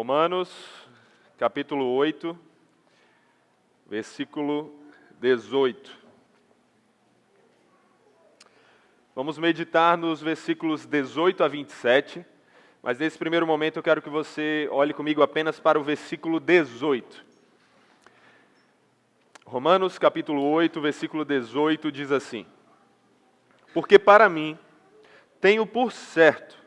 Romanos, capítulo 8, versículo 18. Vamos meditar nos versículos 18 a 27, mas nesse primeiro momento eu quero que você olhe comigo apenas para o versículo 18. Romanos, capítulo 8, versículo 18 diz assim: Porque para mim tenho por certo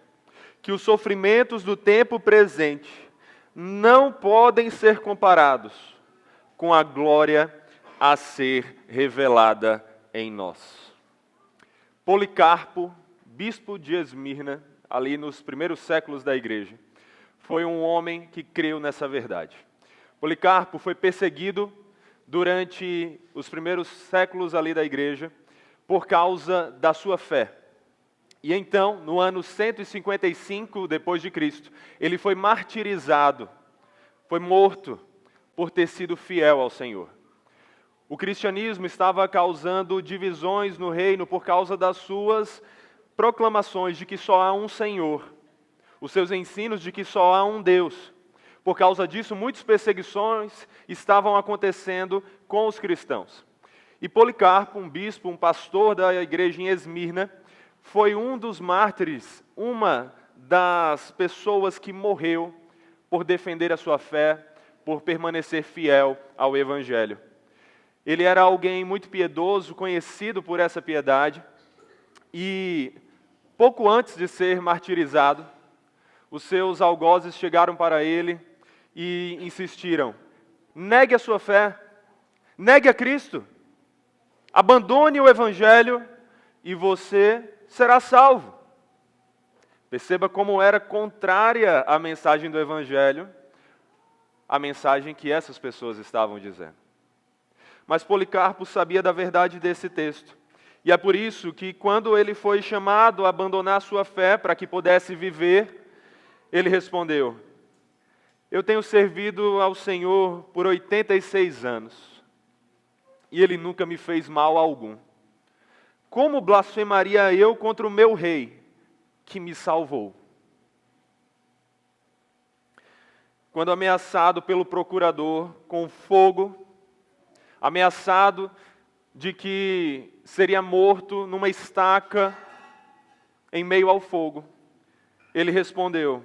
que os sofrimentos do tempo presente não podem ser comparados com a glória a ser revelada em nós. Policarpo, bispo de Esmirna, ali nos primeiros séculos da igreja, foi um homem que creu nessa verdade. Policarpo foi perseguido durante os primeiros séculos ali da igreja por causa da sua fé. E então, no ano 155 depois de Cristo, ele foi martirizado, foi morto por ter sido fiel ao Senhor. O cristianismo estava causando divisões no reino por causa das suas proclamações de que só há um Senhor, os seus ensinos de que só há um Deus. Por causa disso, muitas perseguições estavam acontecendo com os cristãos. E Policarpo, um bispo, um pastor da igreja em Esmirna, foi um dos mártires, uma das pessoas que morreu por defender a sua fé, por permanecer fiel ao Evangelho. Ele era alguém muito piedoso, conhecido por essa piedade, e pouco antes de ser martirizado, os seus algozes chegaram para ele e insistiram: negue a sua fé, negue a Cristo, abandone o Evangelho e você será salvo. Perceba como era contrária à mensagem do Evangelho, a mensagem que essas pessoas estavam dizendo. Mas Policarpo sabia da verdade desse texto. E é por isso que quando ele foi chamado a abandonar sua fé para que pudesse viver, ele respondeu: eu tenho servido ao Senhor por 86 anos e Ele nunca me fez mal algum. Como blasfemaria eu contra o meu rei, que me salvou? Quando ameaçado pelo procurador com fogo, ameaçado de que seria morto numa estaca em meio ao fogo, ele respondeu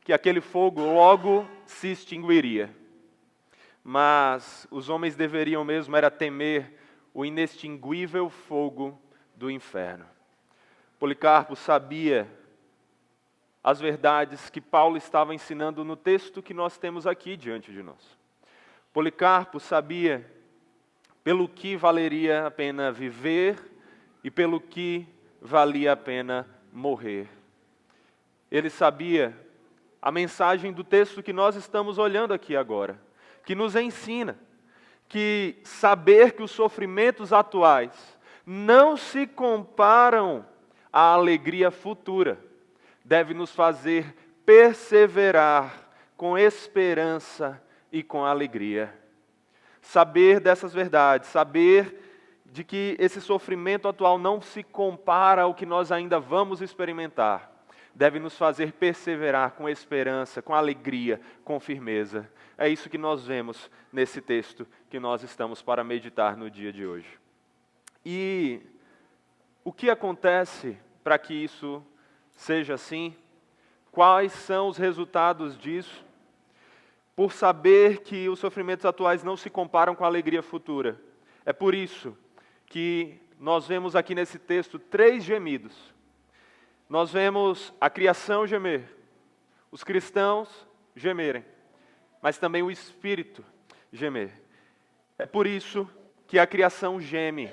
que aquele fogo logo se extinguiria. Mas os homens deveriam mesmo era temer o inextinguível fogo do inferno. Policarpo sabia as verdades que Paulo estava ensinando no texto que nós temos aqui diante de nós. Policarpo sabia pelo que valeria a pena viver e pelo que valia a pena morrer. Ele sabia a mensagem do texto que nós estamos olhando aqui agora, que nos ensina que saber que os sofrimentos atuais não se comparam à alegria futura, deve nos fazer perseverar com esperança e com alegria. Saber dessas verdades, saber de que esse sofrimento atual não se compara ao que nós ainda vamos experimentar, deve nos fazer perseverar com esperança, com alegria, com firmeza. É isso que nós vemos nesse texto que nós estamos para meditar no dia de hoje. E o que acontece para que isso seja assim? Quais são os resultados disso? Por saber que os sofrimentos atuais não se comparam com a alegria futura. É por isso que nós vemos aqui nesse texto 3 gemidos. Nós vemos a criação gemer, os cristãos gemerem, mas também o Espírito gemer. É por isso que a criação geme,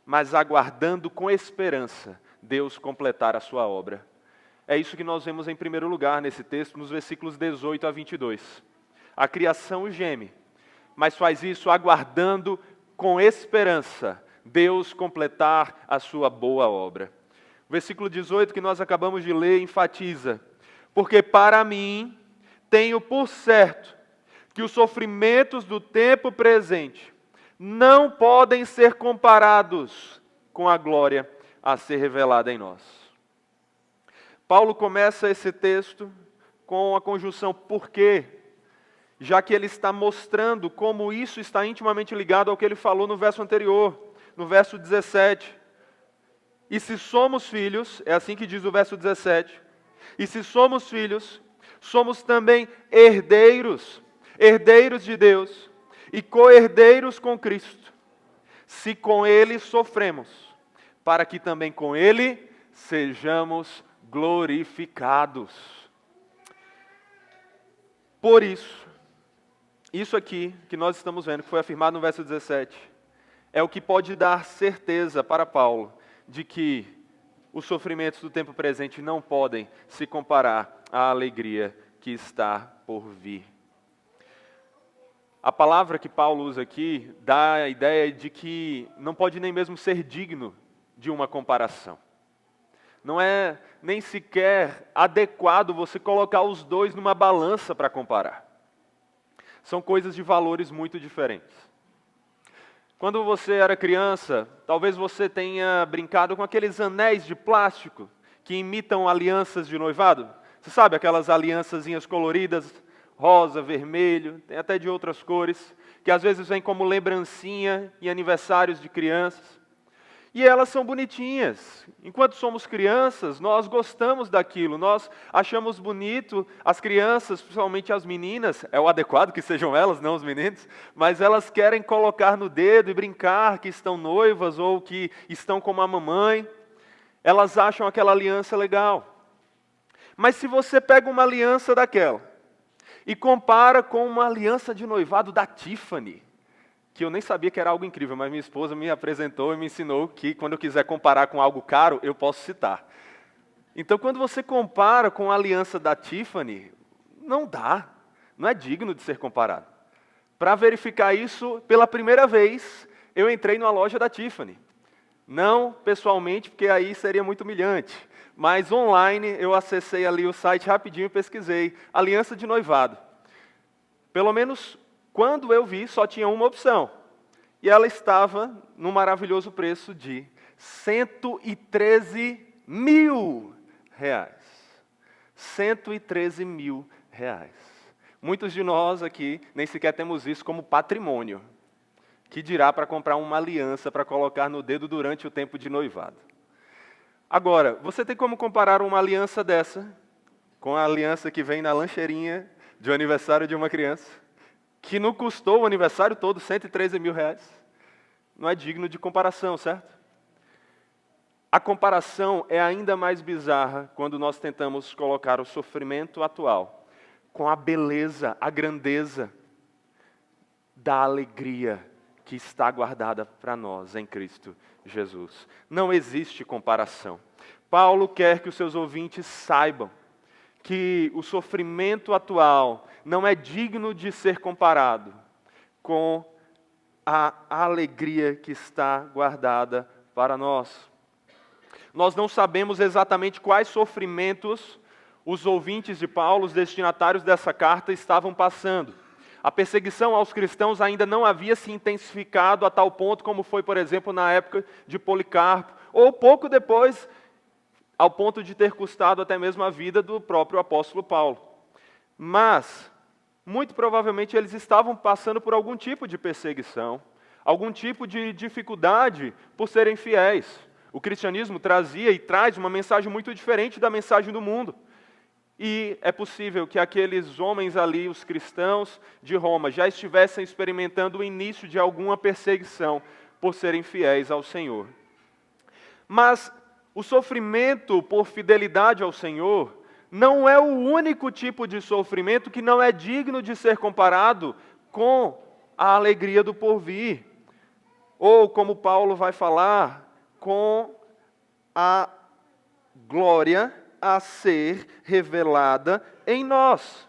mas aguardando com esperança Deus completar a sua obra. É isso que nós vemos em primeiro lugar nesse texto, nos versículos 18 a 22. A criação geme, mas faz isso aguardando com esperança Deus completar a sua boa obra. O versículo 18 que nós acabamos de ler enfatiza: porque para mim tenho por certo que os sofrimentos do tempo presente não podem ser comparados com a glória a ser revelada em nós. Paulo começa esse texto com a conjunção porque, já que ele está mostrando como isso está intimamente ligado ao que ele falou no verso anterior, no verso 17. E se somos filhos, é assim que diz o verso 17, e se somos filhos, somos também herdeiros, herdeiros de Deus e co-herdeiros com Cristo, se com Ele sofremos, para que também com Ele sejamos glorificados. Por isso aqui que nós estamos vendo, que foi afirmado no verso 17, é o que pode dar certeza para Paulo de que os sofrimentos do tempo presente não podem se comparar à alegria que está por vir. A palavra que Paulo usa aqui dá a ideia de que não pode nem mesmo ser digno de uma comparação. Não é nem sequer adequado você colocar os dois numa balança para comparar. São coisas de valores muito diferentes. Quando você era criança, talvez você tenha brincado com aqueles anéis de plástico que imitam alianças de noivado. Você sabe, aquelas aliançazinhas coloridas, rosa, vermelho, tem até de outras cores, que às vezes vêm como lembrancinha em aniversários de crianças. E elas são bonitinhas. Enquanto somos crianças, nós gostamos daquilo, nós achamos bonito as crianças, principalmente as meninas, é o adequado que sejam elas, não os meninos, mas elas querem colocar no dedo e brincar que estão noivas ou que estão com a mamãe. Elas acham aquela aliança legal. Mas se você pega uma aliança daquela e compara com uma aliança de noivado da Tiffany, que eu nem sabia que era algo incrível, mas minha esposa me apresentou e me ensinou que quando eu quiser comparar com algo caro, eu posso citar. Então, quando você compara com a aliança da Tiffany, não dá, não é digno de ser comparado. Para verificar isso, pela primeira vez, eu entrei numa loja da Tiffany. Não pessoalmente, porque aí seria muito humilhante, mas online eu acessei ali o site rapidinho e pesquisei, aliança de noivado. Pelo menos quando eu vi, só tinha uma opção. E ela estava num maravilhoso preço de 113 mil reais. 113 mil reais. Muitos de nós aqui nem sequer temos isso como patrimônio. Que dirá para comprar uma aliança para colocar no dedo durante o tempo de noivado. Agora, você tem como comparar uma aliança dessa com a aliança que vem na lancheirinha de um aniversário de uma criança? Que não custou o aniversário todo 113 mil reais. Não é digno de comparação, certo? A comparação é ainda mais bizarra quando nós tentamos colocar o sofrimento atual com a beleza, a grandeza da alegria que está guardada para nós em Cristo Jesus. Não existe comparação. Paulo quer que os seus ouvintes saibam que o sofrimento atual não é digno de ser comparado com a alegria que está guardada para nós. Nós não sabemos exatamente quais sofrimentos os ouvintes de Paulo, os destinatários dessa carta, estavam passando. A perseguição aos cristãos ainda não havia se intensificado a tal ponto como foi, por exemplo, na época de Policarpo, ou pouco depois, ao ponto de ter custado até mesmo a vida do próprio apóstolo Paulo. Mas, muito provavelmente, eles estavam passando por algum tipo de perseguição, algum tipo de dificuldade por serem fiéis. O cristianismo trazia e traz uma mensagem muito diferente da mensagem do mundo. E é possível que aqueles homens ali, os cristãos de Roma, já estivessem experimentando o início de alguma perseguição por serem fiéis ao Senhor. Mas o sofrimento por fidelidade ao Senhor não é o único tipo de sofrimento que não é digno de ser comparado com a alegria do porvir. Ou, como Paulo vai falar, com a glória a ser revelada em nós.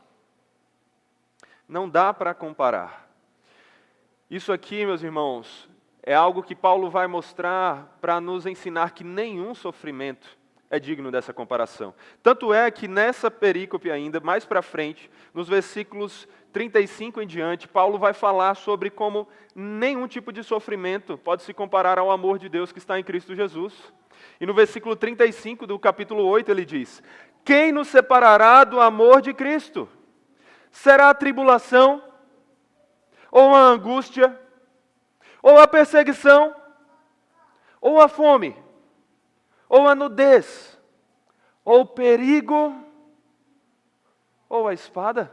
Não dá para comparar. Isso aqui, meus irmãos, é algo que Paulo vai mostrar para nos ensinar que nenhum sofrimento é digno dessa comparação. Tanto é que nessa perícope ainda, mais para frente, nos versículos 35 em diante, Paulo vai falar sobre como nenhum tipo de sofrimento pode se comparar ao amor de Deus que está em Cristo Jesus. E no versículo 35 do capítulo 8 ele diz: quem nos separará do amor de Cristo? Será a tribulação, ou a angústia, ou a perseguição, ou a fome, ou a nudez, ou o perigo, ou a espada?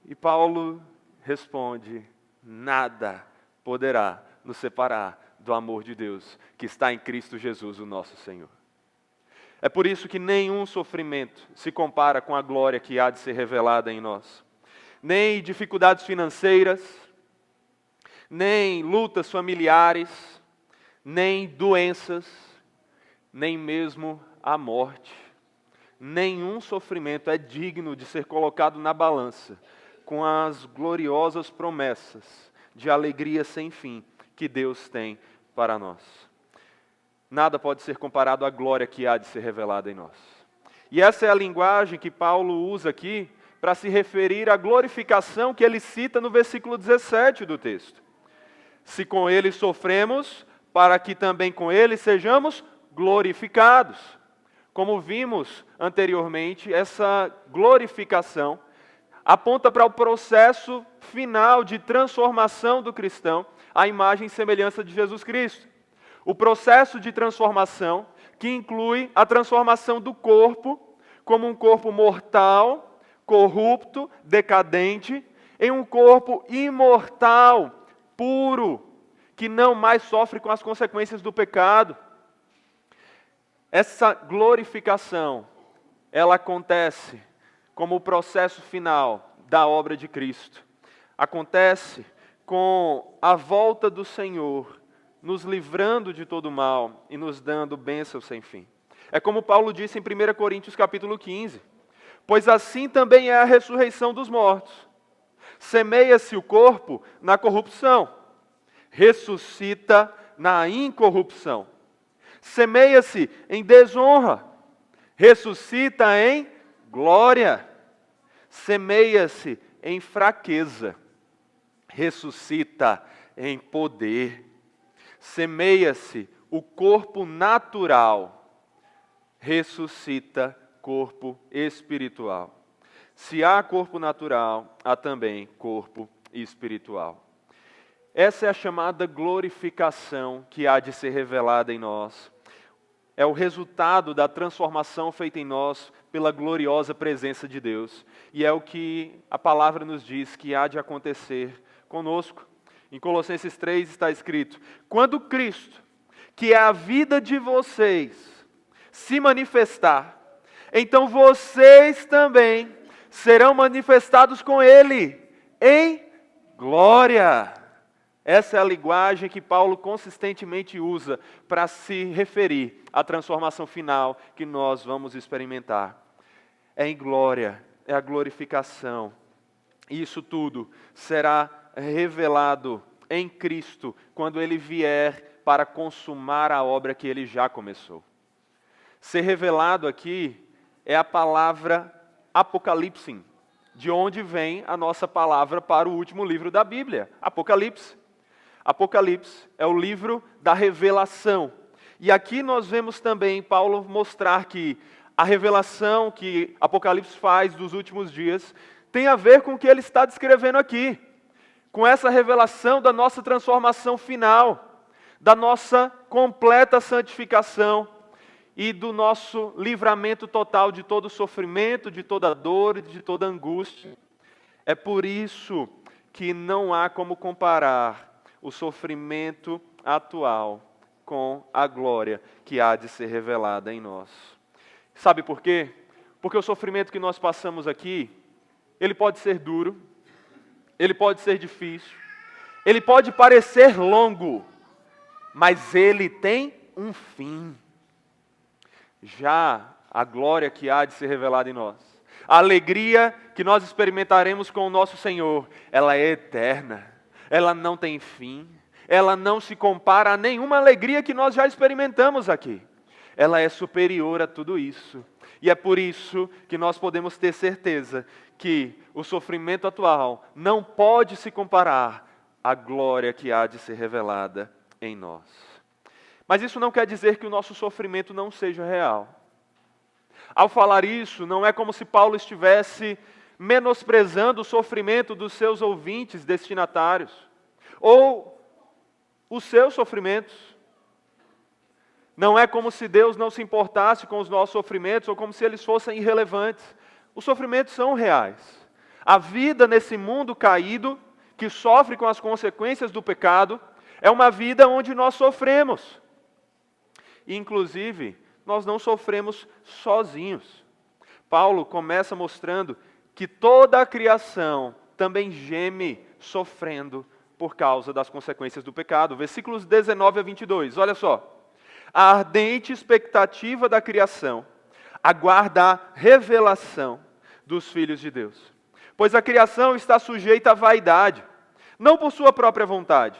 E Paulo responde: nada poderá nos separar do amor de Deus que está em Cristo Jesus, o nosso Senhor. É por isso que nenhum sofrimento se compara com a glória que há de ser revelada em nós. Nem dificuldades financeiras, nem lutas familiares, nem doenças, nem mesmo a morte. Nenhum sofrimento é digno de ser colocado na balança com as gloriosas promessas de alegria sem fim que Deus tem para nós. Nada pode ser comparado à glória que há de ser revelada em nós. E essa é a linguagem que Paulo usa aqui para se referir à glorificação que ele cita no versículo 17 do texto. Se com ele sofremos, para que também com ele sejamos glorificados. Como vimos anteriormente, essa glorificação aponta para o processo final de transformação do cristão à imagem e semelhança de Jesus Cristo. O processo de transformação que inclui a transformação do corpo, como um corpo mortal, corrupto, decadente, em um corpo imortal, puro, que não mais sofre com as consequências do pecado. Essa glorificação, ela acontece como o processo final da obra de Cristo. Acontece com a volta do Senhor, nos livrando de todo mal e nos dando bênçãos sem fim. É como Paulo disse em 1 Coríntios capítulo 15, pois assim também é a ressurreição dos mortos. Semeia-se o corpo na corrupção, ressuscita na incorrupção. Semeia-se em desonra, ressuscita em glória. Semeia-se em fraqueza, ressuscita em poder. Semeia-se o corpo natural, ressuscita corpo espiritual. Se há corpo natural, há também corpo espiritual. Essa é a chamada glorificação que há de ser revelada em nós. É o resultado da transformação feita em nós pela gloriosa presença de Deus. E é o que a palavra nos diz que há de acontecer conosco. Em Colossenses 3 está escrito: quando Cristo, que é a vida de vocês, se manifestar, então vocês também serão manifestados com Ele em glória. Essa é a linguagem que Paulo consistentemente usa para se referir à transformação final que nós vamos experimentar. É em glória, é a glorificação. Isso tudo será revelado em Cristo quando Ele vier para consumar a obra que Ele já começou. Ser revelado aqui é a palavra Apocalipse, de onde vem a nossa palavra para o último livro da Bíblia, Apocalipse. Apocalipse é o livro da revelação. E aqui nós vemos também Paulo mostrar que a revelação que Apocalipse faz dos últimos dias tem a ver com o que ele está descrevendo aqui. Com essa revelação da nossa transformação final, da nossa completa santificação e do nosso livramento total de todo sofrimento, de toda dor e de toda angústia. É por isso que não há como comparar o sofrimento atual com a glória que há de ser revelada em nós. Sabe por quê? Porque o sofrimento que nós passamos aqui, ele pode ser duro, ele pode ser difícil, ele pode parecer longo, mas ele tem um fim. Já a glória que há de ser revelada em nós, a alegria que nós experimentaremos com o nosso Senhor, ela é eterna, ela não tem fim, ela não se compara a nenhuma alegria que nós já experimentamos aqui. Ela é superior a tudo isso. E é por isso que nós podemos ter certeza que o sofrimento atual não pode se comparar à glória que há de ser revelada em nós. Mas isso não quer dizer que o nosso sofrimento não seja real. Ao falar isso, não é como se Paulo estivesse menosprezando o sofrimento dos seus ouvintes destinatários, ou os seus sofrimentos. Não é como se Deus não se importasse com os nossos sofrimentos, ou como se eles fossem irrelevantes. Os sofrimentos são reais. A vida nesse mundo caído, que sofre com as consequências do pecado, é uma vida onde nós sofremos. E, inclusive, nós não sofremos sozinhos. Paulo começa mostrando que toda a criação também geme sofrendo por causa das consequências do pecado. Versículos 19 a 22, olha só. A ardente expectativa da criação aguarda a revelação dos filhos de Deus. Pois a criação está sujeita à vaidade, não por sua própria vontade,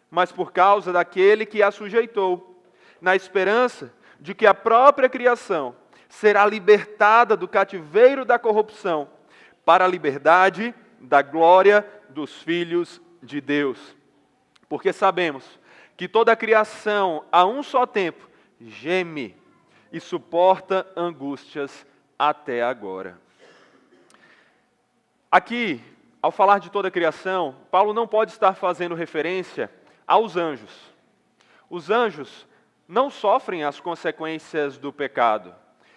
mas por causa daquele que a sujeitou, na esperança de que a própria criação será libertada do cativeiro da corrupção para a liberdade da glória dos filhos de Deus. Porque sabemos que toda a criação, a um só tempo, geme e suporta angústias até agora. Aqui, ao falar de toda a criação, Paulo não pode estar fazendo referência aos anjos. Os anjos não sofrem as consequências do pecado.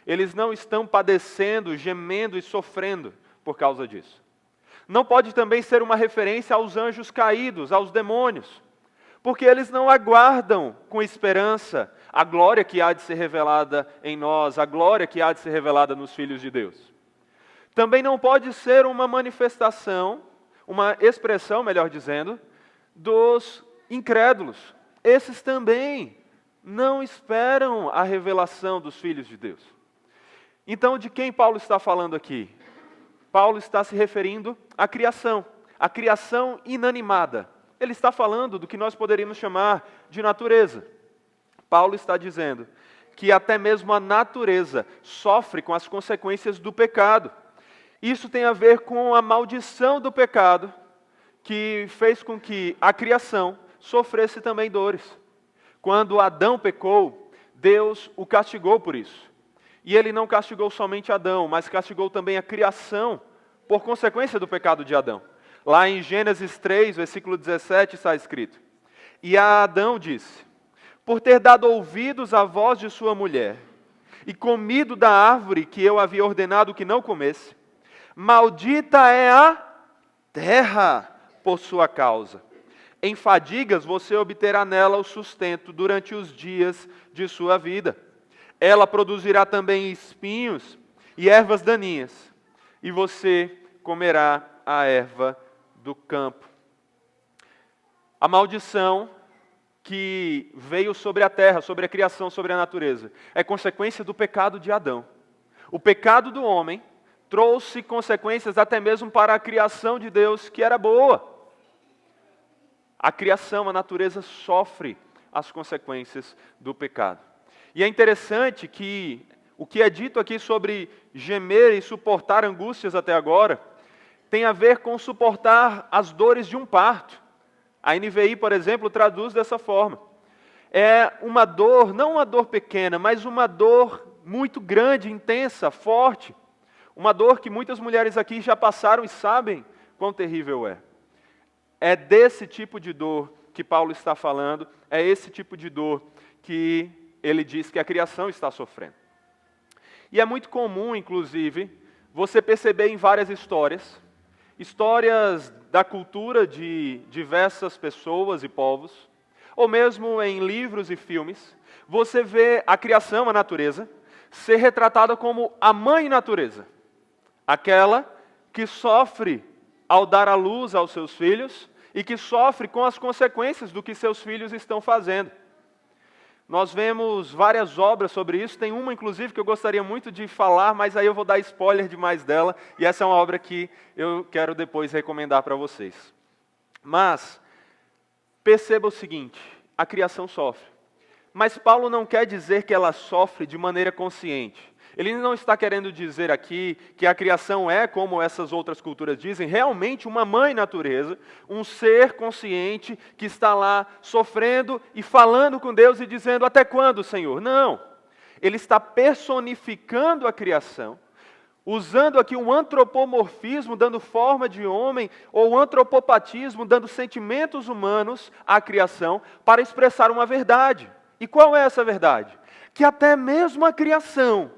Eles não estão padecendo, gemendo e sofrendo por causa disso. Não pode também ser uma referência aos anjos caídos, aos demônios, porque eles não aguardam com esperança a glória que há de ser revelada em nós, a glória que há de ser revelada nos filhos de Deus. Também não pode ser uma manifestação, uma expressão, melhor dizendo, dos incrédulos. Esses também não esperam a revelação dos filhos de Deus. Então, de quem Paulo está falando aqui? Paulo está se referindo à criação inanimada. Ele está falando do que nós poderíamos chamar de natureza. Paulo está dizendo que até mesmo a natureza sofre com as consequências do pecado. Isso tem a ver com a maldição do pecado, que fez com que a criação sofresse também dores. Quando Adão pecou, Deus o castigou por isso. E ele não castigou somente Adão, mas castigou também a criação por consequência do pecado de Adão. Lá em Gênesis 3, versículo 17, está escrito: E a Adão disse: Por ter dado ouvidos à voz de sua mulher, e comido da árvore que eu havia ordenado que não comesse, maldita é a terra por sua causa. Em fadigas você obterá nela o sustento durante os dias de sua vida. Ela produzirá também espinhos e ervas daninhas, e você comerá a erva do campo. A maldição que veio sobre a terra, sobre a criação, sobre a natureza, é consequência do pecado de Adão. O pecado do homem trouxe consequências até mesmo para a criação de Deus, que era boa. A criação, a natureza sofre as consequências do pecado. E é interessante que o que é dito aqui sobre gemer e suportar angústias até agora tem a ver com suportar as dores de um parto. A NVI, por exemplo, traduz dessa forma. É uma dor, não uma dor pequena, mas uma dor muito grande, intensa, forte. Uma dor que muitas mulheres aqui já passaram e sabem quão terrível é. É desse tipo de dor que Paulo está falando, é esse tipo de dor que ele diz que a criação está sofrendo. E é muito comum, inclusive, você perceber em várias histórias da cultura de diversas pessoas e povos, ou mesmo em livros e filmes, você vê a criação, a natureza, ser retratada como a mãe natureza, aquela que sofre ao dar à luz aos seus filhos e que sofre com as consequências do que seus filhos estão fazendo. Nós vemos várias obras sobre isso, tem uma inclusive que eu gostaria muito de falar, mas aí eu vou dar spoiler demais dela, e essa é uma obra que eu quero depois recomendar para vocês. Mas, perceba o seguinte, a criação sofre, mas Paulo não quer dizer que ela sofre de maneira consciente, Ele não está querendo dizer aqui que a criação é, como essas outras culturas dizem, realmente uma mãe natureza, um ser consciente que está lá sofrendo e falando com Deus e dizendo, até quando, Senhor? Não. Ele está personificando a criação, usando aqui um antropomorfismo, dando forma de homem, ou antropopatismo, dando sentimentos humanos à criação, para expressar uma verdade. E qual é essa verdade? Que até mesmo a criação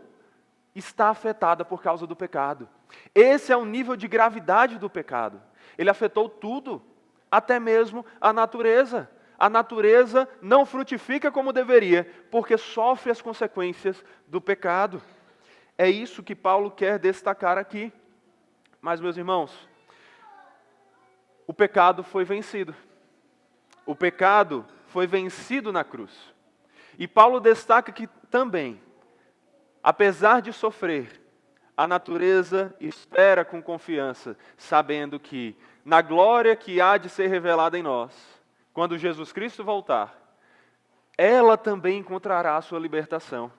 está afetada por causa do pecado. Esse é o nível de gravidade do pecado. Ele afetou tudo, até mesmo a natureza. A natureza não frutifica como deveria, porque sofre as consequências do pecado. É isso que Paulo quer destacar aqui. Mas, meus irmãos, o pecado foi vencido. O pecado foi vencido na cruz. E Paulo destaca que também, apesar de sofrer, a natureza espera com confiança, sabendo que, na glória que há de ser revelada em nós, quando Jesus Cristo voltar, ela também encontrará a sua libertação.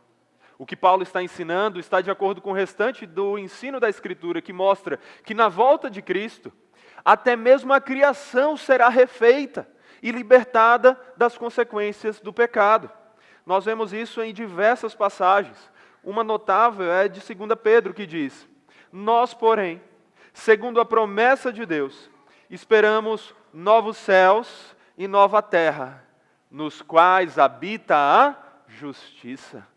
O que Paulo está ensinando está de acordo com o restante do ensino da Escritura, que mostra que na volta de Cristo, até mesmo a criação será refeita e libertada das consequências do pecado. Nós vemos isso em diversas passagens. Uma notável é de 2 Pedro, que diz, nós, porém, segundo a promessa de Deus, esperamos novos céus e nova terra, nos quais habita a justiça.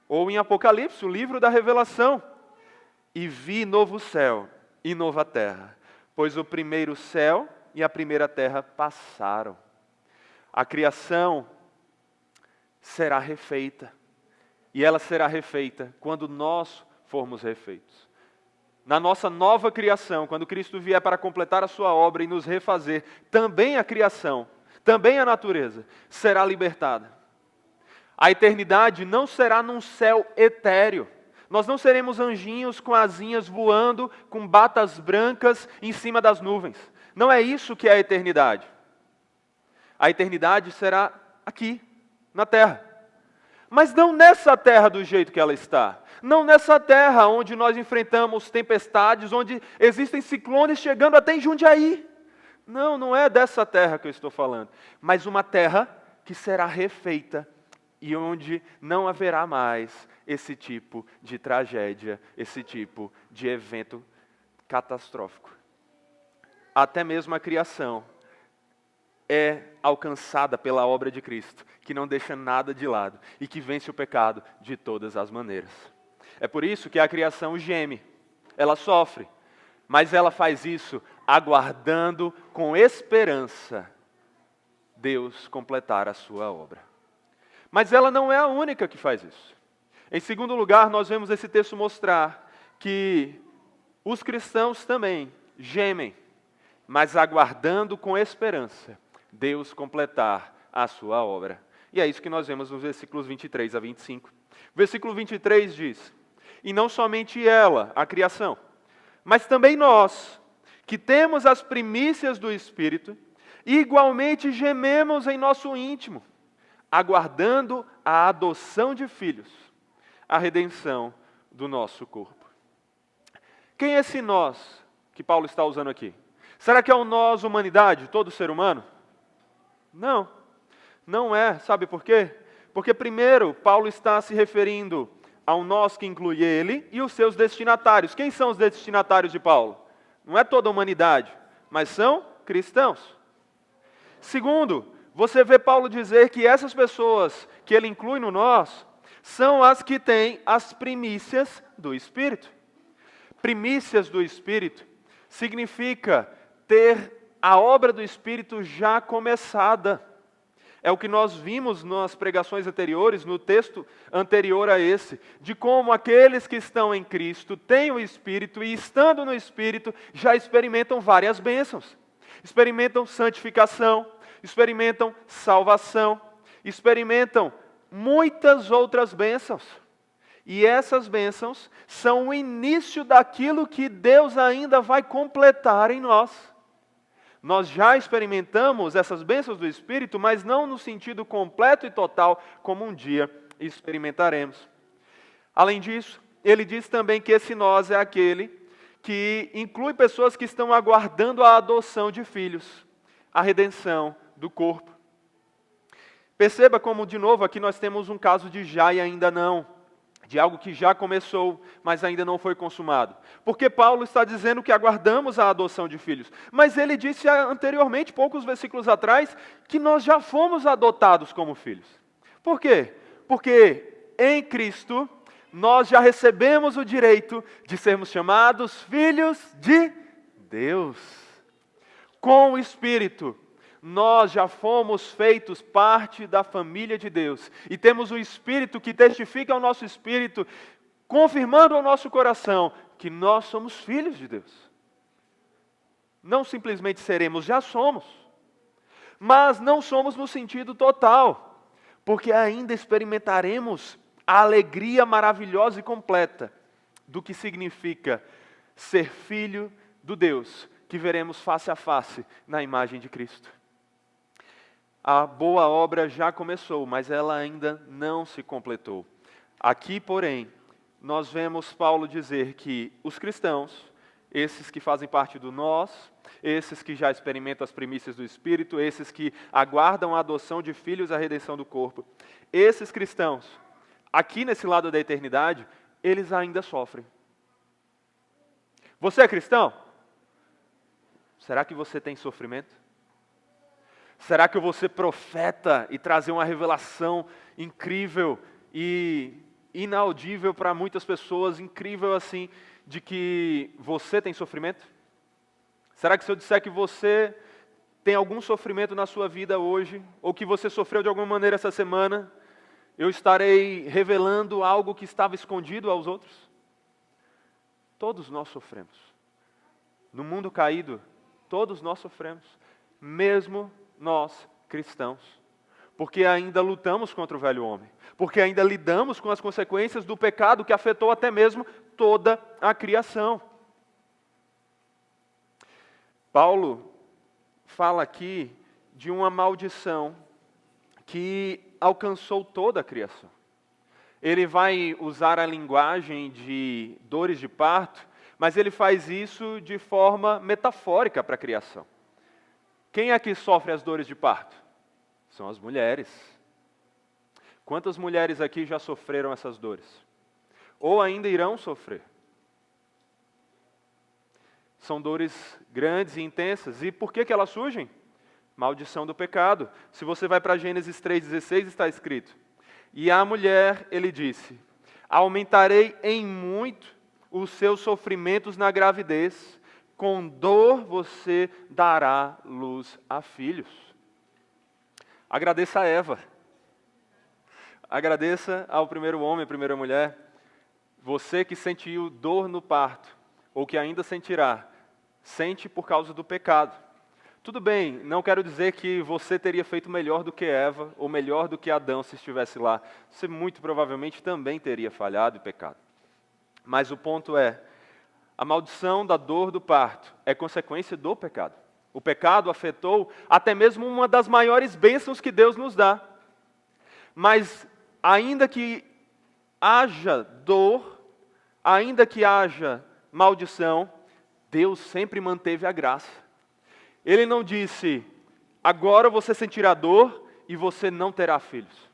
Ou em Apocalipse, o livro da Revelação, e vi novo céu e nova terra, pois o primeiro céu e a primeira terra passaram. A criação será refeita. E ela será refeita quando nós formos refeitos. Na nossa nova criação, quando Cristo vier para completar a sua obra e nos refazer, também a criação, também a natureza, será libertada. A eternidade não será num céu etéreo. Nós não seremos anjinhos com asinhas voando, com batas brancas em cima das nuvens. Não é isso que é a eternidade. A eternidade será aqui, na terra. Mas não nessa terra do jeito que ela está. Não nessa terra onde nós enfrentamos tempestades, onde existem ciclones chegando até em Jundiaí. Não, não é dessa terra que eu estou falando. Mas uma terra que será refeita e onde não haverá mais esse tipo de tragédia, esse tipo de evento catastrófico. Até mesmo a criação é alcançada pela obra de Cristo, que não deixa nada de lado e que vence o pecado de todas as maneiras. É por isso que a criação geme, ela sofre, mas ela faz isso aguardando com esperança Deus completar a sua obra. Mas ela não é a única que faz isso. Em segundo lugar, nós vemos esse texto mostrar que os cristãos também gemem, mas aguardando com esperança Deus completar a sua obra. E é isso que nós vemos nos versículos 23 a 25. Versículo 23 diz, e não somente ela, a criação, mas também nós, que temos as primícias do Espírito, igualmente gememos em nosso íntimo, aguardando a adoção de filhos, a redenção do nosso corpo. Quem é esse nós que Paulo está usando aqui? Será que é o nós, humanidade, todo ser humano? Não, não é. Sabe por quê? Porque primeiro, Paulo está se referindo ao nós que inclui ele e os seus destinatários. Quem são os destinatários de Paulo? Não é toda a humanidade, mas são cristãos. Segundo, você vê Paulo dizer que essas pessoas que ele inclui no nós, são as que têm as primícias do Espírito. Primícias do Espírito significa ter a obra do Espírito já começada. É o que nós vimos nas pregações anteriores, no texto anterior a esse, de como aqueles que estão em Cristo têm o Espírito e, estando no Espírito, já experimentam várias bênçãos. Experimentam santificação, experimentam salvação, experimentam muitas outras bênçãos. E essas bênçãos são o início daquilo que Deus ainda vai completar em nós. Nós já experimentamos essas bênçãos do Espírito, mas não no sentido completo e total, como um dia experimentaremos. Além disso, ele diz também que esse nós é aquele que inclui pessoas que estão aguardando a adoção de filhos, a redenção do corpo. Perceba como, de novo, aqui nós temos um caso de já e ainda não, de algo que já começou, mas ainda não foi consumado. Porque Paulo está dizendo que aguardamos a adoção de filhos, mas ele disse anteriormente, poucos versículos atrás, que nós já fomos adotados como filhos. Por quê? Porque em Cristo nós já recebemos o direito de sermos chamados filhos de Deus. Com o Espírito, nós já fomos feitos parte da família de Deus. E temos o Espírito que testifica ao nosso espírito, confirmando ao nosso coração que nós somos filhos de Deus. Não simplesmente seremos, já somos. Mas não somos no sentido total, porque ainda experimentaremos a alegria maravilhosa e completa do que significa ser filho do Deus que veremos face a face na imagem de Cristo. A boa obra já começou, mas ela ainda não se completou. Aqui, porém, nós vemos Paulo dizer que os cristãos, esses que fazem parte do nós, esses que já experimentam as primícias do Espírito, esses que aguardam a adoção de filhos, a redenção do corpo, esses cristãos, aqui nesse lado da eternidade, eles ainda sofrem. Você é cristão? Será que você tem sofrimento? Será que eu vou ser profeta e trazer uma revelação incrível e inaudível para muitas pessoas, incrível assim, de que você tem sofrimento? Será que se eu disser que você tem algum sofrimento na sua vida hoje, ou que você sofreu de alguma maneira essa semana, eu estarei revelando algo que estava escondido aos outros? Todos nós sofremos. No mundo caído, todos nós sofremos, mesmo nós, cristãos, porque ainda lutamos contra o velho homem, porque ainda lidamos com as consequências do pecado que afetou até mesmo toda a criação. Paulo fala aqui de uma maldição que alcançou toda a criação. Ele vai usar a linguagem de dores de parto, mas ele faz isso de forma metafórica para a criação. Quem é que sofre as dores de parto? São as mulheres. Quantas mulheres aqui já sofreram essas dores? Ou ainda irão sofrer? São dores grandes e intensas. E por que elas surgem? Maldição do pecado. Se você vai para Gênesis 3,16, está escrito: e a mulher, ele disse, aumentarei em muito os seus sofrimentos na gravidez, com dor você dará luz a filhos. Agradeça a Eva. Agradeça ao primeiro homem, à primeira mulher. Você que sentiu dor no parto, ou que ainda sentirá, sente por causa do pecado. Tudo bem, não quero dizer que você teria feito melhor do que Eva, ou melhor do que Adão se estivesse lá. Você muito provavelmente também teria falhado e pecado. Mas o ponto é, a maldição da dor do parto é consequência do pecado. O pecado afetou até mesmo uma das maiores bênçãos que Deus nos dá. Mas ainda que haja dor, ainda que haja maldição, Deus sempre manteve a graça. Ele não disse, agora você sentirá dor e você não terá filhos.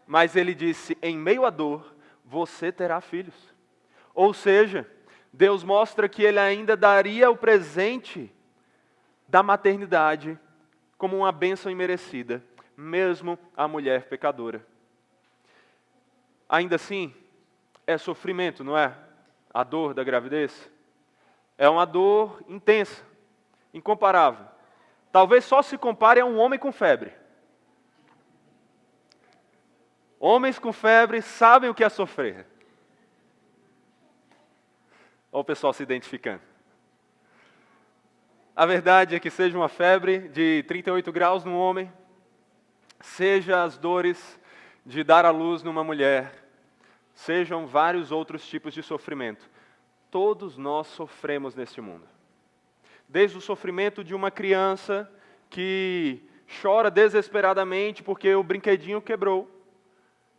Mas ele disse, em meio à dor, você terá filhos. Ou seja, Deus mostra que Ele ainda daria o presente da maternidade como uma bênção imerecida, mesmo a mulher pecadora. Ainda assim, é sofrimento, não é? A dor da gravidez é uma dor intensa, incomparável. Talvez só se compare a um homem com febre. Homens com febre sabem o que é sofrer. Olha o pessoal se identificando. A verdade é que seja uma febre de 38 graus no homem, seja as dores de dar à luz numa mulher, sejam vários outros tipos de sofrimento. Todos nós sofremos neste mundo. Desde o sofrimento de uma criança que chora desesperadamente porque o brinquedinho quebrou,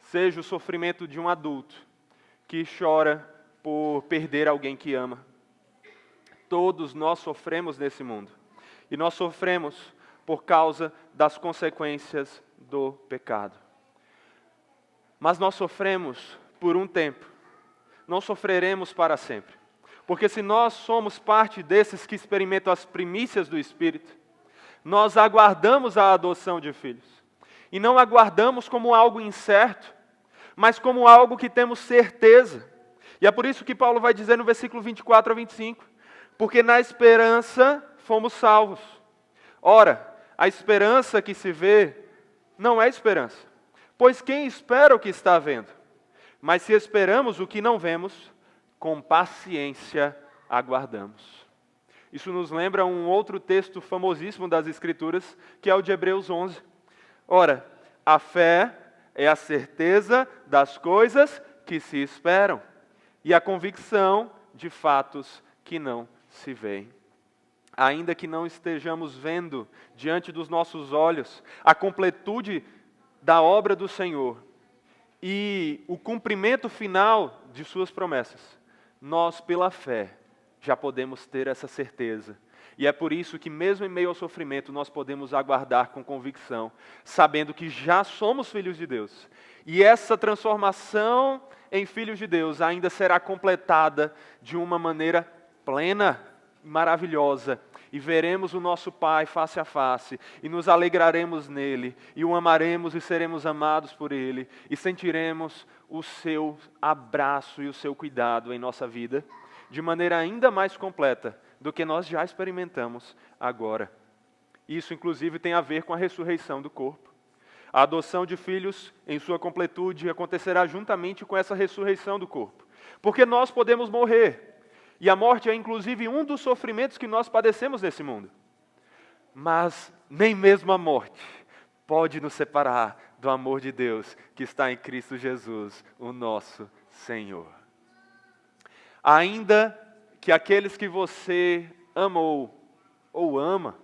seja o sofrimento de um adulto que chora por perder alguém que ama. Todos nós sofremos nesse mundo. E nós sofremos por causa das consequências do pecado. Mas nós sofremos por um tempo. Não sofreremos para sempre. Porque se nós somos parte desses que experimentam as primícias do Espírito, nós aguardamos a adoção de filhos. E não aguardamos como algo incerto, mas como algo que temos certeza. E é por isso que Paulo vai dizer no versículo 24 a 25, porque na esperança fomos salvos. Ora, a esperança que se vê não é esperança, pois quem espera o que está vendo? Mas se esperamos o que não vemos, com paciência aguardamos. Isso nos lembra um outro texto famosíssimo das Escrituras, que é o de Hebreus 11. Ora, a fé é a certeza das coisas que se esperam e a convicção de fatos que não se veem. Ainda que não estejamos vendo diante dos nossos olhos a completude da obra do Senhor e o cumprimento final de suas promessas, nós, pela fé, já podemos ter essa certeza. E é por isso que mesmo em meio ao sofrimento nós podemos aguardar com convicção, sabendo que já somos filhos de Deus. E essa transformação em filhos de Deus ainda será completada de uma maneira plena e maravilhosa. E veremos o nosso Pai face a face, e nos alegraremos nele, e o amaremos e seremos amados por ele, e sentiremos o seu abraço e o seu cuidado em nossa vida, de maneira ainda mais completa do que nós já experimentamos agora. Isso, inclusive, tem a ver com a ressurreição do corpo. A adoção de filhos, em sua completude, acontecerá juntamente com essa ressurreição do corpo. Porque nós podemos morrer, e a morte é, inclusive, um dos sofrimentos que nós padecemos nesse mundo. Mas nem mesmo a morte pode nos separar do amor de Deus que está em Cristo Jesus, o nosso Senhor. Ainda que aqueles que você amou ou ama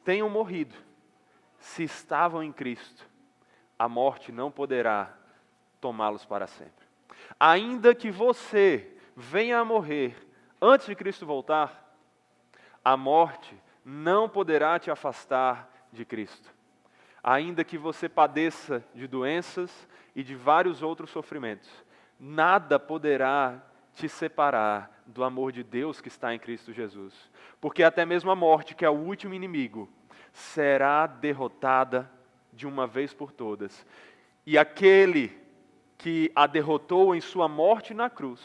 tenham morrido, se estavam em Cristo, a morte não poderá tomá-los para sempre. Ainda que você venha a morrer antes de Cristo voltar, a morte não poderá te afastar de Cristo. Ainda que você padeça de doenças e de vários outros sofrimentos, nada poderá te separar do amor de Deus que está em Cristo Jesus. Porque até mesmo a morte, que é o último inimigo, será derrotada de uma vez por todas. E aquele que a derrotou em sua morte na cruz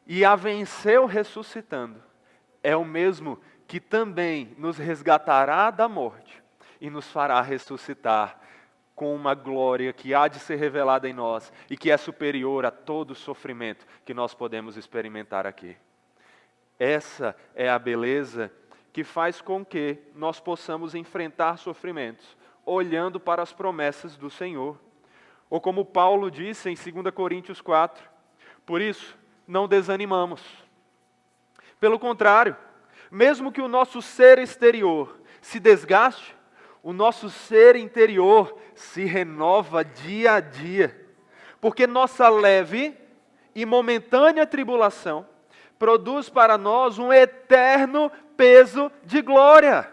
e a venceu ressuscitando, é o mesmo que também nos resgatará da morte e nos fará ressuscitar com uma glória que há de ser revelada em nós e que é superior a todo o sofrimento que nós podemos experimentar aqui. Essa é a beleza que faz com que nós possamos enfrentar sofrimentos, olhando para as promessas do Senhor. Ou como Paulo disse em 2 Coríntios 4, por isso não desanimamos. Pelo contrário, mesmo que o nosso ser exterior se desgaste, o nosso ser interior se renova dia a dia, porque nossa leve e momentânea tribulação produz para nós um eterno peso de glória,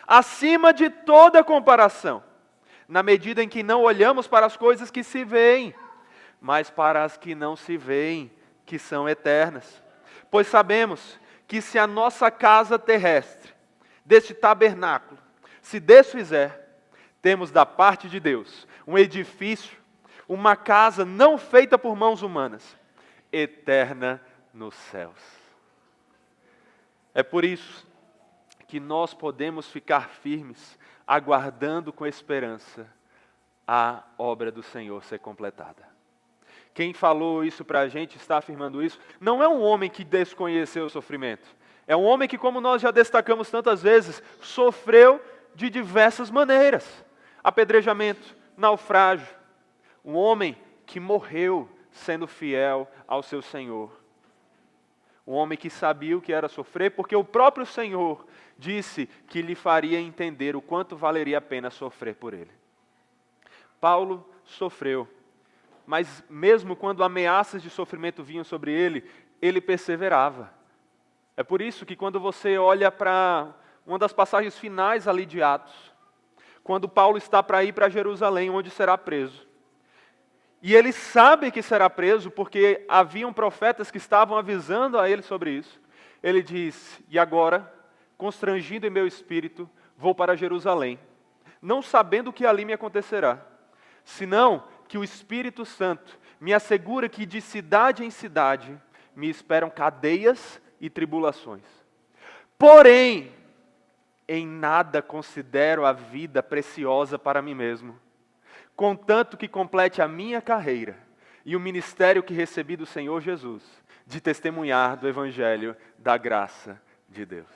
acima de toda comparação, na medida em que não olhamos para as coisas que se veem, mas para as que não se veem, que são eternas. Pois sabemos que se a nossa casa terrestre, deste tabernáculo, se desfizer, temos da parte de Deus um edifício, uma casa não feita por mãos humanas, eterna nos céus. É por isso que nós podemos ficar firmes, aguardando com esperança a obra do Senhor ser completada. Quem falou isso para a gente, está afirmando isso, não é um homem que desconheceu o sofrimento. É um homem que, como nós já destacamos tantas vezes, sofreu de diversas maneiras. Apedrejamento, naufrágio. Um homem que morreu sendo fiel ao seu Senhor. Um homem que sabia o que era sofrer, porque o próprio Senhor disse que lhe faria entender o quanto valeria a pena sofrer por ele. Paulo sofreu, mas mesmo quando ameaças de sofrimento vinham sobre ele, ele perseverava. É por isso que quando você olha para uma das passagens finais ali de Atos, quando Paulo está para ir para Jerusalém, onde será preso, e ele sabe que será preso porque haviam profetas que estavam avisando a ele sobre isso, ele diz: e agora, constrangido em meu espírito, vou para Jerusalém, não sabendo o que ali me acontecerá, senão que o Espírito Santo me assegura que de cidade em cidade me esperam cadeias e tribulações. Porém, em nada considero a vida preciosa para mim mesmo, contanto que complete a minha carreira e o ministério que recebi do Senhor Jesus, de testemunhar do Evangelho da graça de Deus.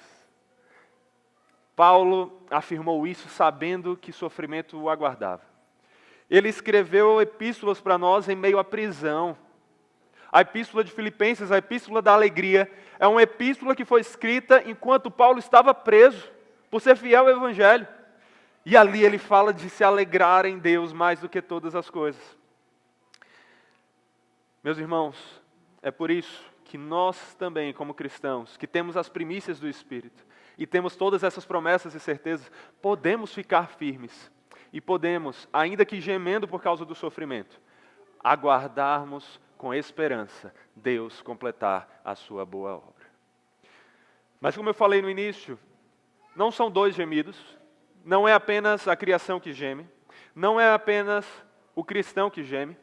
Paulo afirmou isso sabendo que sofrimento o aguardava. Ele escreveu epístolas para nós em meio à prisão. A epístola de Filipenses, a epístola da alegria, é uma epístola que foi escrita enquanto Paulo estava preso, por ser fiel ao Evangelho. E ali ele fala de se alegrar em Deus mais do que todas as coisas. Meus irmãos, é por isso que nós também, como cristãos, que temos as primícias do Espírito, e temos todas essas promessas e certezas, podemos ficar firmes. E podemos, ainda que gemendo por causa do sofrimento, aguardarmos com esperança Deus completar a sua boa obra. Mas como eu falei no início, não são dois gemidos, não é apenas a criação que geme, não é apenas o cristão que geme,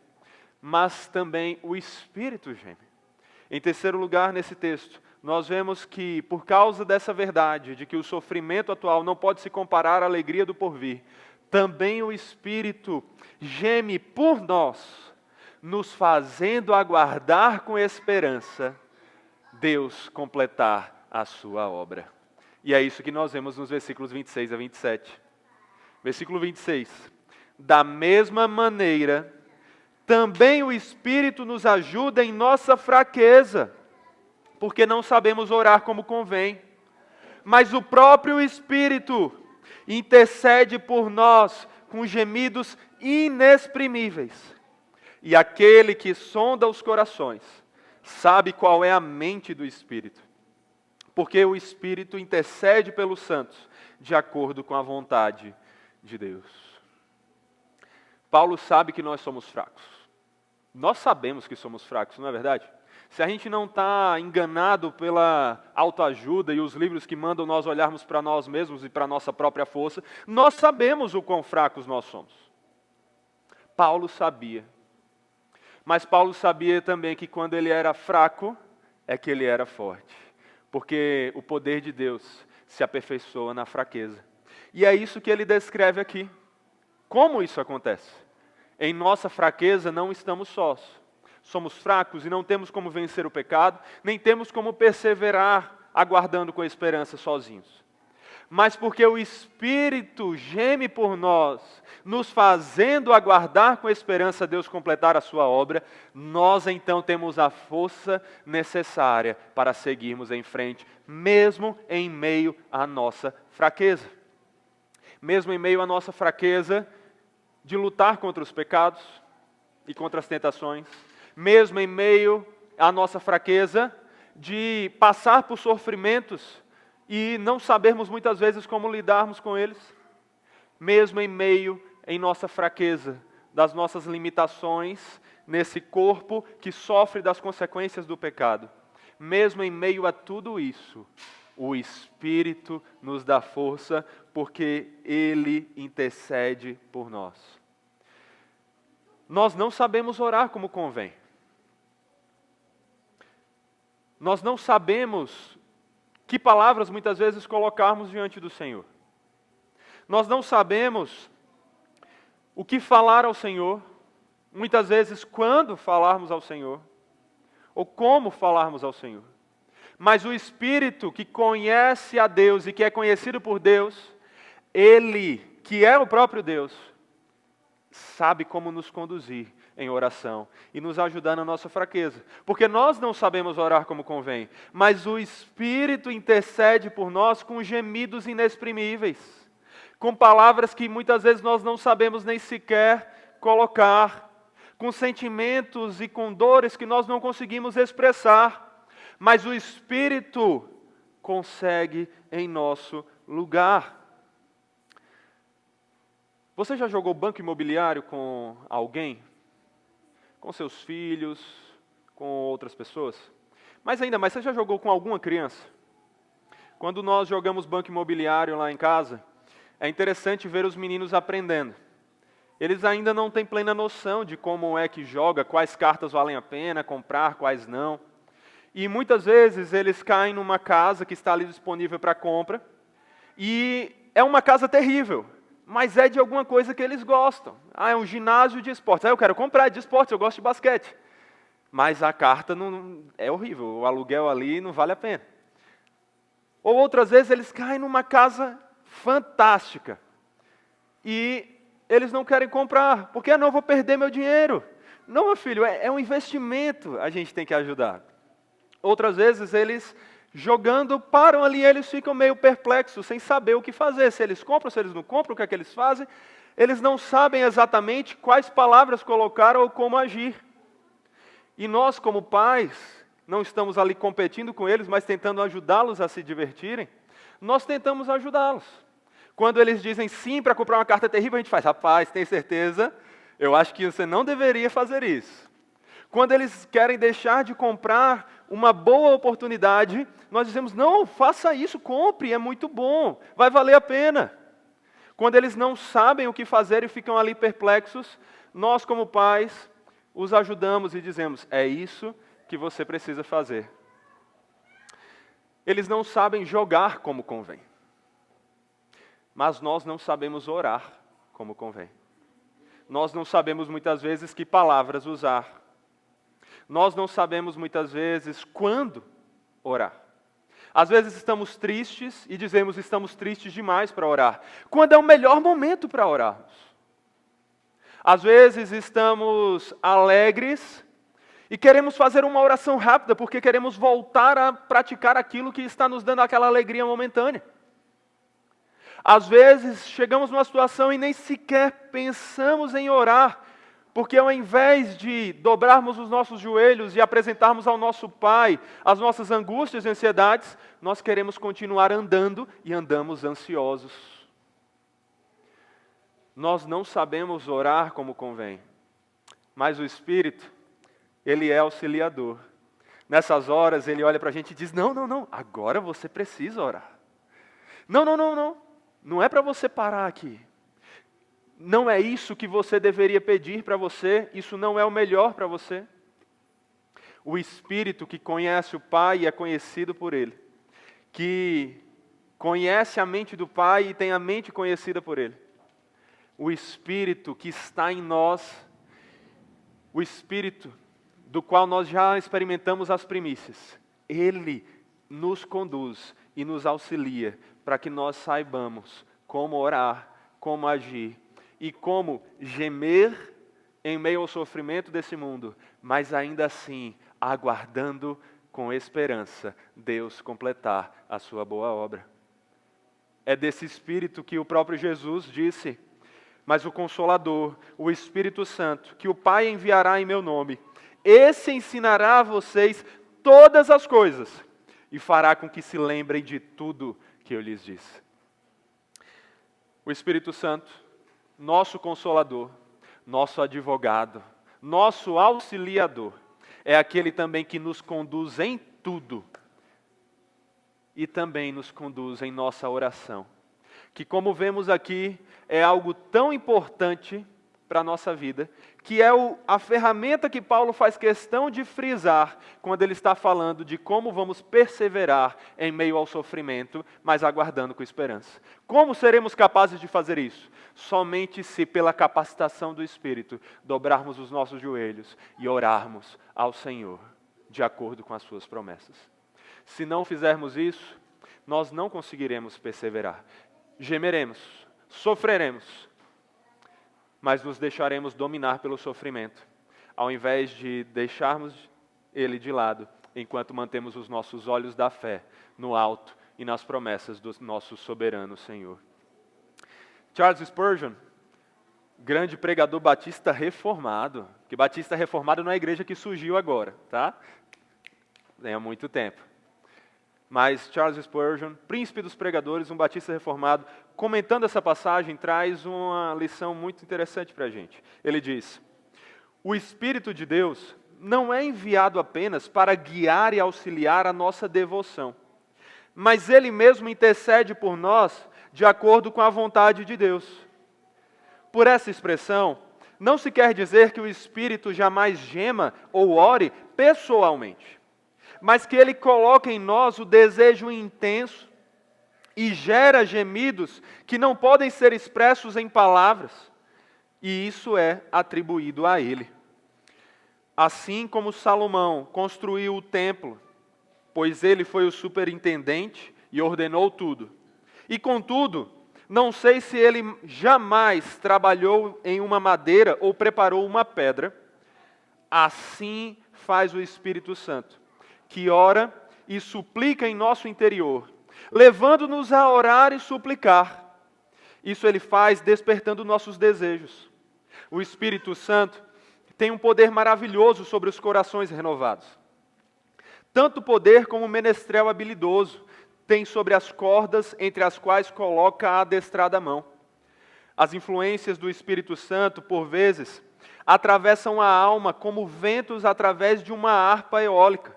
mas também o Espírito geme. Em terceiro lugar, nesse texto, nós vemos que por causa dessa verdade, de que o sofrimento atual não pode se comparar à alegria do porvir, também o Espírito geme por nós, nos fazendo aguardar com esperança Deus completar a sua obra. E é isso que nós vemos nos versículos 26 a 27. Versículo 26. Da mesma maneira, também o Espírito nos ajuda em nossa fraqueza, porque não sabemos orar como convém. Mas o próprio Espírito intercede por nós com gemidos inexprimíveis. E aquele que sonda os corações sabe qual é a mente do Espírito, porque o Espírito intercede pelos santos de acordo com a vontade de Deus. Paulo sabe que nós somos fracos. Nós sabemos que somos fracos, não é verdade? Se a gente não está enganado pela autoajuda e os livros que mandam nós olharmos para nós mesmos e para a nossa própria força, nós sabemos o quão fracos nós somos. Paulo sabia. Mas Paulo sabia também que quando ele era fraco, é que ele era forte. Porque o poder de Deus se aperfeiçoa na fraqueza. E é isso que ele descreve aqui. Como isso acontece? Em nossa fraqueza não estamos sós. Somos fracos e não temos como vencer o pecado, nem temos como perseverar aguardando com esperança sozinhos. Mas porque o Espírito geme por nós, nos fazendo aguardar com esperança Deus completar a sua obra, nós então temos a força necessária para seguirmos em frente, mesmo em meio à nossa fraqueza. Mesmo em meio à nossa fraqueza de lutar contra os pecados e contra as tentações, mesmo em meio à nossa fraqueza de passar por sofrimentos e não sabermos muitas vezes como lidarmos com eles, mesmo em nossa fraqueza, das nossas limitações, nesse corpo que sofre das consequências do pecado, mesmo em meio a tudo isso, o Espírito nos dá força, porque Ele intercede por nós. Nós não sabemos orar como convém. Nós não sabemos que palavras muitas vezes colocarmos diante do Senhor. Nós não sabemos o que falar ao Senhor, muitas vezes quando falarmos ao Senhor, ou como falarmos ao Senhor. Mas o Espírito que conhece a Deus e que é conhecido por Deus, Ele, que é o próprio Deus, sabe como nos conduzir em oração e nos ajudar na nossa fraqueza. Porque nós não sabemos orar como convém, mas o Espírito intercede por nós com gemidos inexprimíveis, com palavras que muitas vezes nós não sabemos nem sequer colocar, com sentimentos e com dores que nós não conseguimos expressar, mas o Espírito consegue em nosso lugar. Você já jogou banco imobiliário com alguém? Com seus filhos, com outras pessoas? Mas ainda mais, você já jogou com alguma criança? Quando nós jogamos banco imobiliário lá em casa, é interessante ver os meninos aprendendo. Eles ainda não têm plena noção de como é que joga, quais cartas valem a pena comprar, quais não. E muitas vezes eles caem numa casa que está ali disponível para compra, e é uma casa terrível, mas é de alguma coisa que eles gostam. É um ginásio de esportes. Eu quero comprar de esportes, eu gosto de basquete. Mas a carta não, é horrível, o aluguel ali não vale a pena. Ou outras vezes eles caem numa casa fantástica, e eles não querem comprar, porque não, eu vou perder meu dinheiro. Não, meu filho, é um investimento, a gente tem que ajudar. Outras vezes eles jogando, param ali, eles ficam meio perplexos, sem saber o que fazer. Se eles compram, se eles não compram, o que é que eles fazem? Eles não sabem exatamente quais palavras colocar ou como agir. E nós, como pais, não estamos ali competindo com eles, mas tentando ajudá-los a se divertirem. Nós tentamos ajudá-los. Quando eles dizem sim para comprar uma carta terrível, a gente faz, rapaz, tem certeza? Eu acho que você não deveria fazer isso. Quando eles querem deixar de comprar uma boa oportunidade, nós dizemos, não, faça isso, compre, é muito bom, vai valer a pena. Quando eles não sabem o que fazer e ficam ali perplexos, nós como pais os ajudamos e dizemos, é isso que você precisa fazer. Eles não sabem jogar como convém, mas nós não sabemos orar como convém. Nós não sabemos muitas vezes que palavras usar. Nós não sabemos muitas vezes quando orar. Às vezes estamos tristes e dizemos estamos tristes demais para orar, quando é o melhor momento para orarmos. Às vezes estamos alegres e queremos fazer uma oração rápida, porque queremos voltar a praticar aquilo que está nos dando aquela alegria momentânea. Às vezes chegamos numa situação e nem sequer pensamos em orar, porque ao invés de dobrarmos os nossos joelhos e apresentarmos ao nosso Pai as nossas angústias e ansiedades, nós queremos continuar andando e andamos ansiosos. Nós não sabemos orar como convém, mas o Espírito, Ele é auxiliador. Nessas horas Ele olha para a gente e diz, não, agora você precisa orar. Não é para você parar aqui. Não é isso que você deveria pedir para você, isso não é o melhor para você. O Espírito que conhece o Pai e é conhecido por Ele, que conhece a mente do Pai e tem a mente conhecida por Ele. O Espírito que está em nós, o Espírito do qual nós já experimentamos as primícias, Ele nos conduz e nos auxilia para que nós saibamos como orar, como agir e como gemer em meio ao sofrimento desse mundo, mas ainda assim aguardando com esperança Deus completar a sua boa obra. É desse Espírito que o próprio Jesus disse, mas o Consolador, o Espírito Santo, que o Pai enviará em meu nome, esse ensinará a vocês todas as coisas e fará com que se lembrem de tudo que eu lhes disse. O Espírito Santo, nosso Consolador, nosso advogado, nosso auxiliador, é aquele também que nos conduz em tudo e também nos conduz em nossa oração, que como vemos aqui, é algo tão importante para a nossa vida, que é a ferramenta que Paulo faz questão de frisar quando ele está falando de como vamos perseverar em meio ao sofrimento, mas aguardando com esperança. Como seremos capazes de fazer isso? Somente se pela capacitação do Espírito dobrarmos os nossos joelhos e orarmos ao Senhor, de acordo com as suas promessas. Se não fizermos isso, nós não conseguiremos perseverar. Gemeremos, sofreremos, mas nos deixaremos dominar pelo sofrimento, ao invés de deixarmos ele de lado, enquanto mantemos os nossos olhos da fé no alto e nas promessas do nosso soberano Senhor. Charles Spurgeon, grande pregador batista reformado, Porque Batista Reformado não é a igreja que surgiu agora, tá? Nem há muito tempo. Mas Charles Spurgeon, príncipe dos pregadores, um batista reformado, comentando essa passagem, traz uma lição muito interessante para a gente. Ele diz: o Espírito de Deus não é enviado apenas para guiar e auxiliar a nossa devoção, mas Ele mesmo intercede por nós de acordo com a vontade de Deus. Por essa expressão, não se quer dizer que o Espírito jamais gema ou ore pessoalmente, mas que Ele coloca em nós o desejo intenso e gera gemidos que não podem ser expressos em palavras, e isso é atribuído a Ele. Assim como Salomão construiu o templo, pois ele foi o superintendente e ordenou tudo. E contudo, não sei se ele jamais trabalhou em uma madeira ou preparou uma pedra, assim faz o Espírito Santo, que ora e suplica em nosso interior, levando-nos a orar e suplicar. Isso ele faz despertando nossos desejos. O Espírito Santo tem um poder maravilhoso sobre os corações renovados. Tanto poder como o menestrel habilidoso tem sobre as cordas entre as quais coloca a adestrada mão. As influências do Espírito Santo, por vezes, atravessam a alma como ventos através de uma harpa eólica,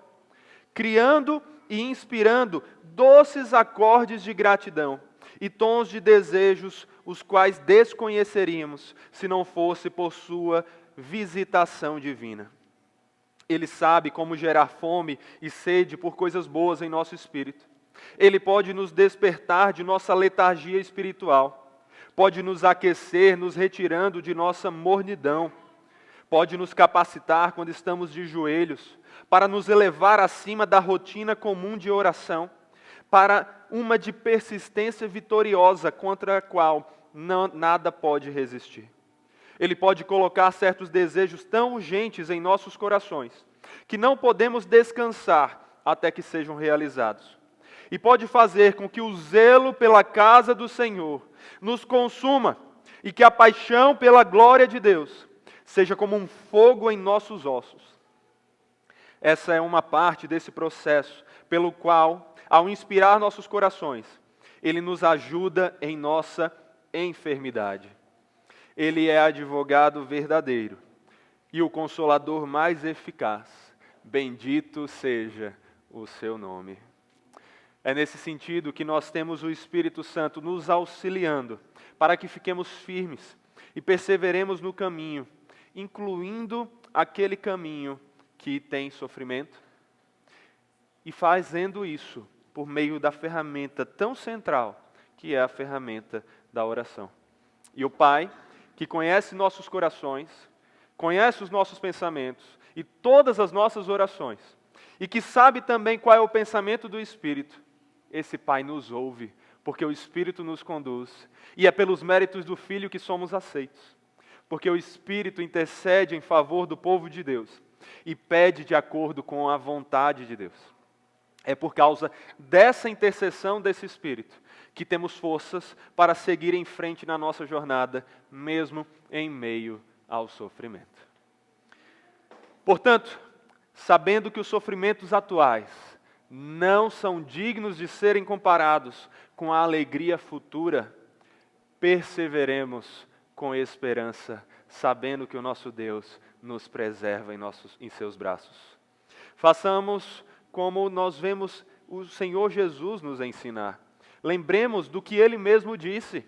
criando e inspirando doces acordes de gratidão e tons de desejos, os quais desconheceríamos se não fosse por sua visitação divina. Ele sabe como gerar fome e sede por coisas boas em nosso espírito. Ele pode nos despertar de nossa letargia espiritual. Pode nos aquecer, nos retirando de nossa mornidão. Pode nos capacitar quando estamos de joelhos, para nos elevar acima da rotina comum de oração, para uma de persistência vitoriosa contra a qual nada pode resistir. Ele pode colocar certos desejos tão urgentes em nossos corações, que não podemos descansar até que sejam realizados. E pode fazer com que o zelo pela casa do Senhor nos consuma, e que a paixão pela glória de Deus seja como um fogo em nossos ossos. Essa é uma parte desse processo, pelo qual, ao inspirar nossos corações, Ele nos ajuda em nossa enfermidade. Ele é advogado verdadeiro e o consolador mais eficaz. Bendito seja o seu nome. É nesse sentido que nós temos o Espírito Santo nos auxiliando para que fiquemos firmes e perseveremos no caminho, incluindo aquele caminho que tem sofrimento. E fazendo isso por meio da ferramenta tão central que é a ferramenta da oração. E o Pai, que conhece nossos corações, conhece os nossos pensamentos e todas as nossas orações, e que sabe também qual é o pensamento do Espírito, esse Pai nos ouve, porque o Espírito nos conduz, e é pelos méritos do Filho que somos aceitos, porque o Espírito intercede em favor do povo de Deus, e pede de acordo com a vontade de Deus. É por causa dessa intercessão desse Espírito que temos forças para seguir em frente na nossa jornada, mesmo em meio ao sofrimento. Portanto, sabendo que os sofrimentos atuais não são dignos de serem comparados com a alegria futura, perseveremos com esperança, sabendo que o nosso Deus nos preserva em seus braços. Façamos como nós vemos o Senhor Jesus nos ensinar. Lembremos do que Ele mesmo disse: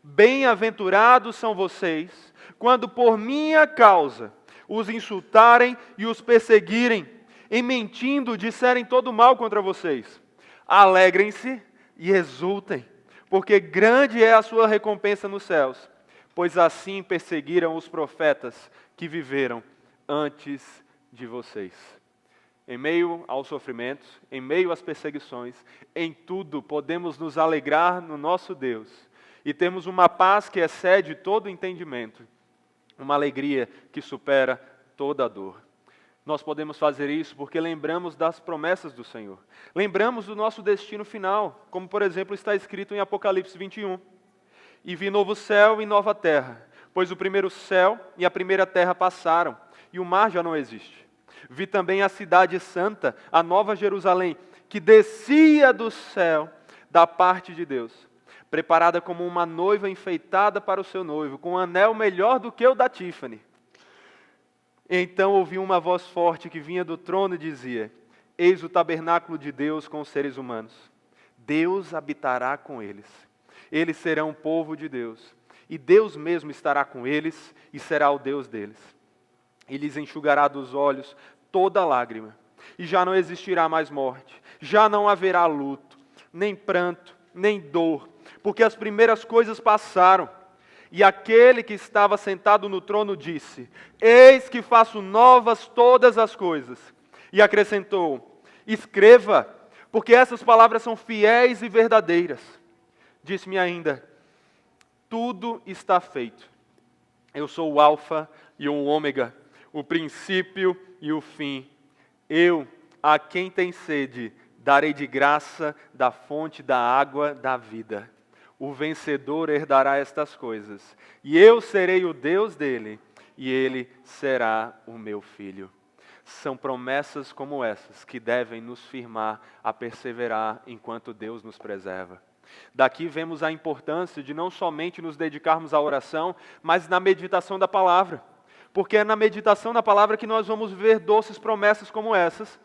bem-aventurados são vocês, quando por minha causa os insultarem e os perseguirem, e mentindo disserem todo mal contra vocês. Alegrem-se e exultem, porque grande é a sua recompensa nos céus, pois assim perseguiram os profetas que viveram antes de vocês. Em meio aos sofrimentos, em meio às perseguições, em tudo podemos nos alegrar no nosso Deus e temos uma paz que excede todo entendimento, uma alegria que supera toda a dor. Nós podemos fazer isso porque lembramos das promessas do Senhor. Lembramos do nosso destino final, como por exemplo está escrito em Apocalipse 21. E vi novo céu e nova terra, pois o primeiro céu e a primeira terra passaram, e o mar já não existe. Vi também a cidade santa, a nova Jerusalém, que descia do céu da parte de Deus, preparada como uma noiva enfeitada para o seu noivo, com um anel melhor do que o da Tiffany. Então ouvi uma voz forte que vinha do trono e dizia: Eis o tabernáculo de Deus com os seres humanos. Deus habitará com eles. Eles serão o povo de Deus. E Deus mesmo estará com eles e será o Deus deles. E lhes enxugará dos olhos toda lágrima. E já não existirá mais morte. Já não haverá luto, nem pranto, nem dor. Porque as primeiras coisas passaram. E aquele que estava sentado no trono disse: Eis que faço novas todas as coisas. E acrescentou: Escreva, porque essas palavras são fiéis e verdadeiras. Disse-me ainda: Tudo está feito. Eu sou o Alfa e o Ômega, o princípio e o fim. Eu, a quem tem sede, darei de graça da fonte da água da vida. O vencedor herdará estas coisas, e eu serei o Deus dele, e ele será o meu filho. São promessas como essas que devem nos firmar a perseverar enquanto Deus nos preserva. Daqui vemos a importância de não somente nos dedicarmos à oração, mas na meditação da palavra. Porque é na meditação da palavra que nós vamos ver doces promessas como essas,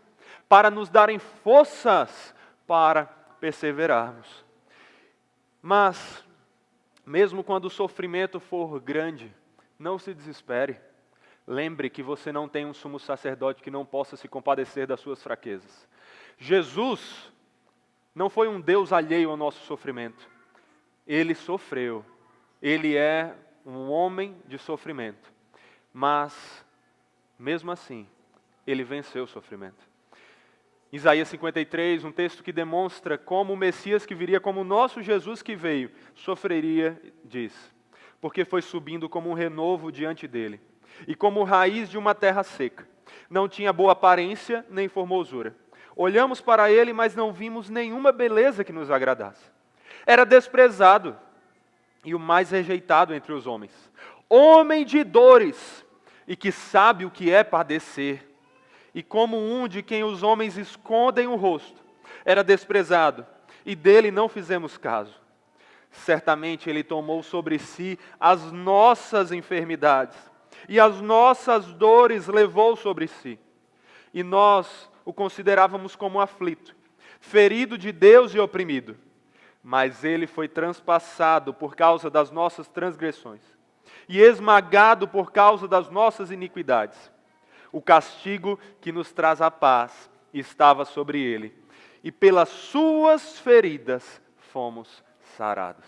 para nos darem forças para perseverarmos. Mas, mesmo quando o sofrimento for grande, não se desespere. Lembre que você não tem um sumo sacerdote que não possa se compadecer das suas fraquezas. Jesus não foi um Deus alheio ao nosso sofrimento. Ele sofreu. Ele é um homem de sofrimento. Mas, mesmo assim, ele venceu o sofrimento. Isaías 53, um texto que demonstra como o Messias que viria, como o nosso Jesus que veio, sofreria, diz: Porque foi subindo como um renovo diante dele, e como raiz de uma terra seca. Não tinha boa aparência, nem formosura. Olhamos para ele, mas não vimos nenhuma beleza que nos agradasse. Era desprezado e o mais rejeitado entre os homens. Homem de dores, e que sabe o que é padecer. E como um de quem os homens escondem o rosto, era desprezado, e dele não fizemos caso. Certamente ele tomou sobre si as nossas enfermidades, e as nossas dores levou sobre si. E nós o considerávamos como aflito, ferido de Deus e oprimido. Mas ele foi transpassado por causa das nossas transgressões, e esmagado por causa das nossas iniquidades. O castigo que nos traz a paz estava sobre ele, e pelas suas feridas fomos sarados.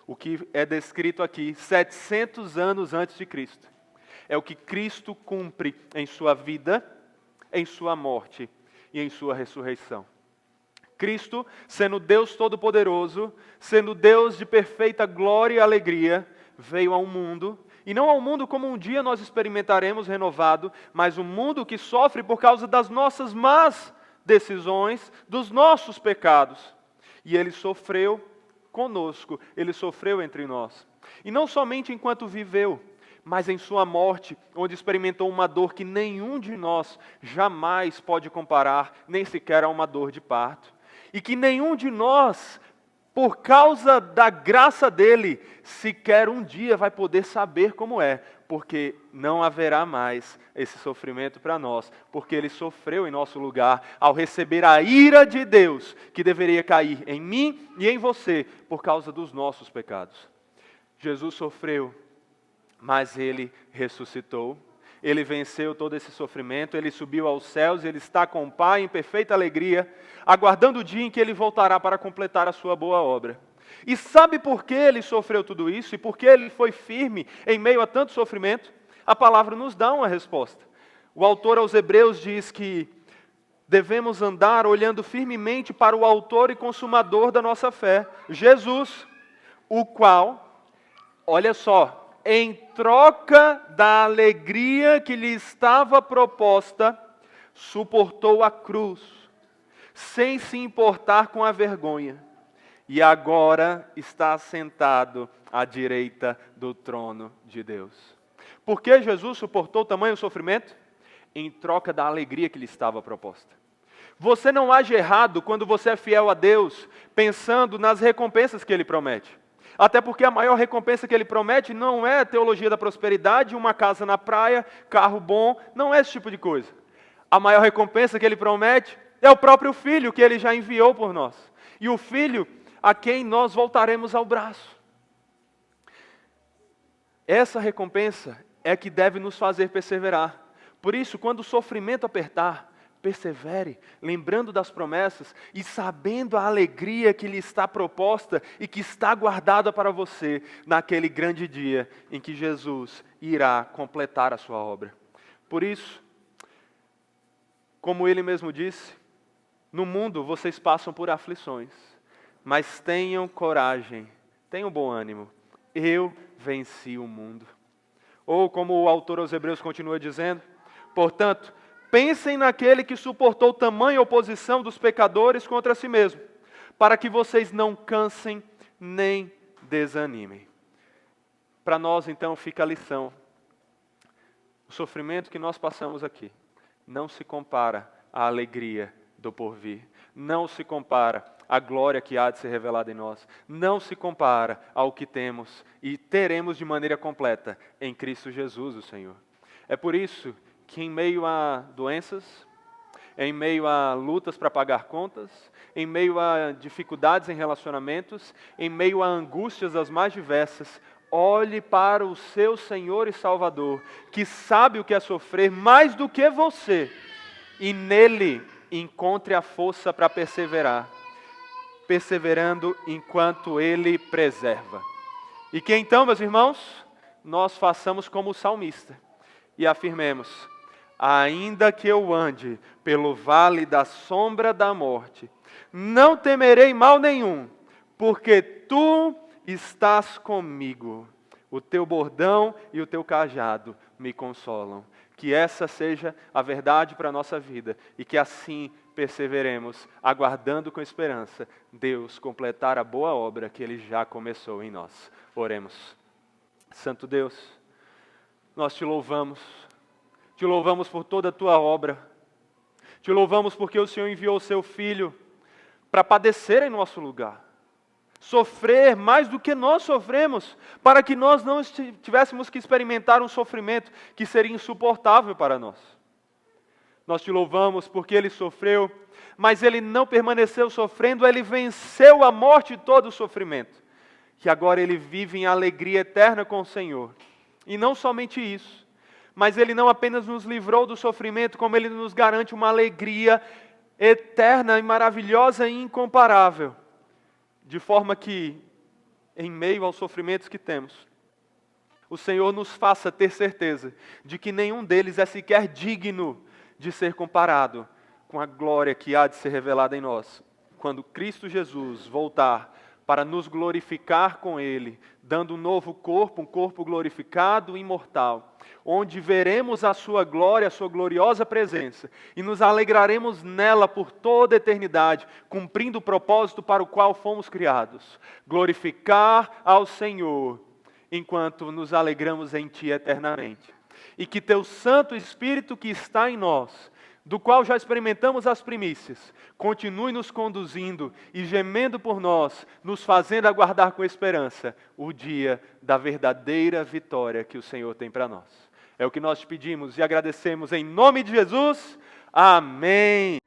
O que é descrito aqui, 700 anos antes de Cristo, é o que Cristo cumpre em sua vida, em sua morte e em sua ressurreição. Cristo, sendo Deus Todo-Poderoso, sendo Deus de perfeita glória e alegria, veio ao mundo, e não ao mundo como um dia nós experimentaremos renovado, mas um mundo que sofre por causa das nossas más decisões, dos nossos pecados. E Ele sofreu conosco, Ele sofreu entre nós. E não somente enquanto viveu, mas em sua morte, onde experimentou uma dor que nenhum de nós jamais pode comparar, nem sequer a uma dor de parto. E que nenhum de nós, por causa da graça dele, sequer um dia vai poder saber como é, porque não haverá mais esse sofrimento para nós, porque ele sofreu em nosso lugar, ao receber a ira de Deus, que deveria cair em mim e em você, por causa dos nossos pecados. Jesus sofreu, mas ele ressuscitou. Ele venceu todo esse sofrimento, ele subiu aos céus, ele está com o Pai em perfeita alegria, aguardando o dia em que ele voltará para completar a sua boa obra. E sabe por que ele sofreu tudo isso? E por que ele foi firme em meio a tanto sofrimento? A palavra nos dá uma resposta. O autor aos Hebreus diz que devemos andar olhando firmemente para o autor e consumador da nossa fé, Jesus, o qual, olha só, em troca da alegria que lhe estava proposta, suportou a cruz, sem se importar com a vergonha, e agora está sentado à direita do trono de Deus. Por que Jesus suportou tamanho sofrimento? Em troca da alegria que lhe estava proposta. Você não age errado quando você é fiel a Deus, pensando nas recompensas que Ele promete. Até porque a maior recompensa que Ele promete não é a teologia da prosperidade, uma casa na praia, carro bom, não é esse tipo de coisa. A maior recompensa que Ele promete é o próprio Filho que Ele já enviou por nós. E o Filho a quem nós voltaremos ao braço. Essa recompensa é que deve nos fazer perseverar. Por isso, quando o sofrimento apertar, persevere, lembrando das promessas e sabendo a alegria que lhe está proposta e que está guardada para você naquele grande dia em que Jesus irá completar a sua obra. Por isso, como ele mesmo disse, no mundo vocês passam por aflições, mas tenham coragem, tenham bom ânimo, eu venci o mundo. Ou como o autor aos Hebreus continua dizendo, portanto, pensem naquele que suportou tamanha oposição dos pecadores contra si mesmo, para que vocês não cansem nem desanimem. Para nós, então, fica a lição. O sofrimento que nós passamos aqui não se compara à alegria do porvir. Não se compara à glória que há de ser revelada em nós. Não se compara ao que temos e teremos de maneira completa em Cristo Jesus, o Senhor. É por isso que em meio a doenças, em meio a lutas para pagar contas, em meio a dificuldades em relacionamentos, em meio a angústias das mais diversas, olhe para o seu Senhor e Salvador, que sabe o que é sofrer mais do que você, e nele encontre a força para perseverar, perseverando enquanto Ele preserva. E que então, meus irmãos, nós façamos como o salmista e afirmemos: ainda que eu ande pelo vale da sombra da morte, não temerei mal nenhum, porque Tu estás comigo. O Teu bordão e o Teu cajado me consolam. Que essa seja a verdade para a nossa vida e que assim perseveremos, aguardando com esperança Deus completar a boa obra que Ele já começou em nós. Oremos. Santo Deus, nós Te louvamos por toda a Tua obra, Te louvamos porque o Senhor enviou o Seu Filho para padecer em nosso lugar, sofrer mais do que nós sofremos, para que nós não tivéssemos que experimentar um sofrimento que seria insuportável para nós. Nós Te louvamos porque Ele sofreu, mas Ele não permaneceu sofrendo, Ele venceu a morte e todo o sofrimento. Que agora Ele vive em alegria eterna com o Senhor. E não somente isso, mas Ele não apenas nos livrou do sofrimento, como Ele nos garante uma alegria eterna e maravilhosa e incomparável. De forma que, em meio aos sofrimentos que temos, o Senhor nos faça ter certeza de que nenhum deles é sequer digno de ser comparado com a glória que há de ser revelada em nós, quando Cristo Jesus voltar para nos glorificar com Ele, dando um novo corpo, um corpo glorificado e imortal, onde veremos a Sua glória, a Sua gloriosa presença, e nos alegraremos nela por toda a eternidade, cumprindo o propósito para o qual fomos criados, glorificar ao Senhor, enquanto nos alegramos em Ti eternamente. E que Teu Santo Espírito que está em nós, do qual já experimentamos as primícias, continue nos conduzindo e gemendo por nós, nos fazendo aguardar com esperança o dia da verdadeira vitória que o Senhor tem para nós. É o que nós te pedimos e agradecemos em nome de Jesus. Amém.